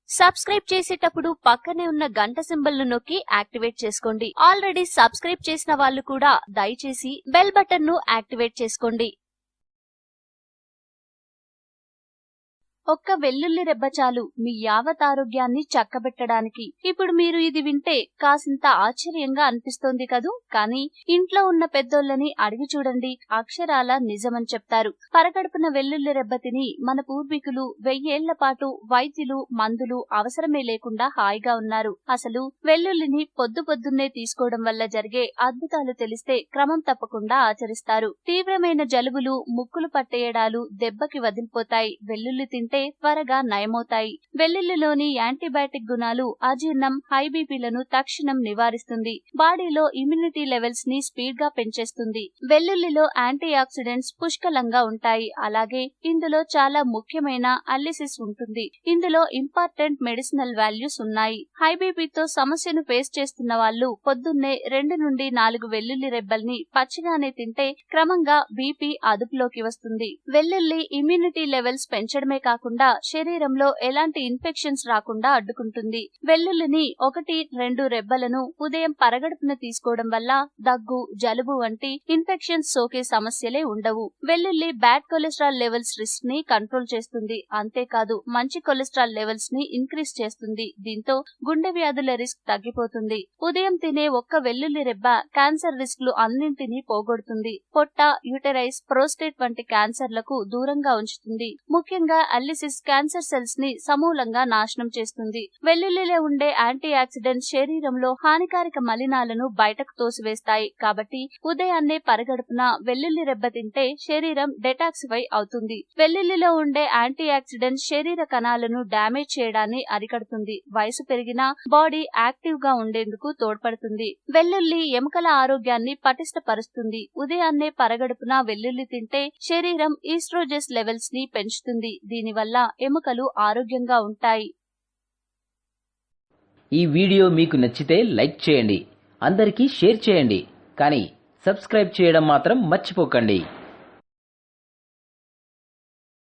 Subscribe చేసేటప్పుడు పక్కనే ఉన్న గంట సింబల్ ను నొక్కి యాక్టివేట్ చేసుకోండి. ఆల్రెడీ సబ్స్క్రైబ్ చేసిన వాళ్ళు కూడా దయచేసి బెల్ బటన్ ను యాక్టివేట్ చేసుకోండి. ఒక్క వెల్లుల్లి రెబ్బ చాలు మీ యావత్ ఆరోగ్యాన్ని చక్కబెట్టడానికి. ఇప్పుడు మీరు ఇది వింటే కాసింత ఆశ్చర్యంగా అనిపిస్తోంది కదూ, కానీ ఇంట్లో ఉన్న పెద్దోళ్ళని అడిగి చూడండి, అక్షరాల నిజమని చెప్తారు. పరగడుపున వెల్లుల్లి రెబ్బ తిని మన పూర్వీకులు 1000 ఏళ్ల పాటు వైద్యులు మందులు అవసరమే లేకుండా హాయిగా ఉన్నారు. అసలు వెల్లుల్లిని పొద్దున్నే తీసుకోవడం వల్ల జరిగే అద్భుతాలు తెలిస్తే క్రమం తప్పకుండా ఆచరిస్తారు. తీవ్రమైన జలుబులు, ముక్కులు పట్టేయడాలు దెబ్బకి వదిలిపోతాయి. వెల్లుల్లి తింటే త్వరగా నయమవుతాయి. వెల్లుల్లిలోని యాంటీబయాటిక్ గుణాలు అజీర్ణం, హై బీపీలను తక్షణం నివారిస్తుంది. బాడీలో ఇమ్యూనిటీ లెవెల్స్ ని స్పీడ్ గా పెంచేస్తుంది. వెల్లుల్లిలో యాంటీ ఆక్సిడెంట్స్ పుష్కలంగా ఉంటాయి. అలాగే ఇందులో చాలా ముఖ్యమైన అల్లిసిస్ ఉంటుంది. ఇందులో ఇంపార్టెంట్ మెడిసినల్ వాల్యూస్ ఉన్నాయి. హై బీపీతో సమస్యను ఫేస్ చేస్తున్న వాళ్ళు పొద్దున్నే 2 నుండి 4 వెల్లుల్లి రెబ్బల్ని పచ్చిగానే తింటే క్రమంగా బీపీ అదుపులోకి వస్తుంది. వెల్లుల్లి ఇమ్యూనిటీ లెవెల్స్ పెంచడమే కాకుండా శరీరంలో ఎలాంటి ఇన్ఫెక్షన్స్ రాకుండా అడ్డుకుంటుంది. వెల్లుల్లిని 1-2 రెబ్బలను ఉదయం పరగడుపున తీసుకోవడం వల్ల దగ్గు, జలుబు వంటి ఇన్ఫెక్షన్స్ సోకే సమస్యలే ఉండవు. వెల్లుల్లి బ్యాడ్ కొలెస్ట్రాల్ లెవెల్స్ రిస్క్ ని కంట్రోల్ చేస్తుంది. అంతేకాదు మంచి కొలెస్ట్రాల్ లెవెల్స్ ని ఇంక్రీజ్ చేస్తుంది. దీంతో గుండె వ్యాధుల రిస్క్ తగ్గిపోతుంది. ఉదయం తినే ఒక్క వెల్లుల్లి రెబ్బ క్యాన్సర్ రిస్క్లు అన్నింటినీ పోగొడుతుంది. పొట్ట, యూటెరైస్, ప్రోస్టేట్ వంటి క్యాన్సర్లకు దూరంగా ఉంచుతుంది. ముఖ్యంగా అల్లిసిస్ క్యాన్సర్ సెల్స్ ని సమూలంగా నాశనం చేస్తుంది. వెల్లుల్లిలో ఉండే యాంటీ ఆక్సిడెంట్స్ శరీరంలో హానికారక మలినాలను బయటకు తోసివేస్తాయి. కాబట్టి ఉదయాన్నే పరగడుపున వెల్లుల్లి రెబ్బ తింటే శరీరం డెటాక్సిఫై అవుతుంది. వెల్లుల్లిలో ఉండే యాంటీ ఆక్సిడెంట్స్ శరీర కణాలను డ్యామేజ్ చేయడాన్ని అరికడుతుంది. వయసు పెరిగినా బాడీ యాక్టివ్ గా ఉండేందుకు తోడ్పడుతుంది. వెల్లుల్లి ఎముకల ఆరోగ్యాన్ని పటిష్టపరుస్తుంది. ఉదయాన్నే పరగడుపున వెల్లుల్లి తింటే శరీరం ఈస్ట్రోజెస్ లెవెల్స్ ని పెంచుతుంది. దీనివల్ల ఎముకలు ఆరోగ్యంగా ఉంటాయి. ఈ వీడియో మీకు నచ్చితే లైక్ చేయండి, అందరికీ షేర్ చేయండి, కానీ సబ్స్క్రైబ్ చేయడం మాత్రం మర్చిపోకండి.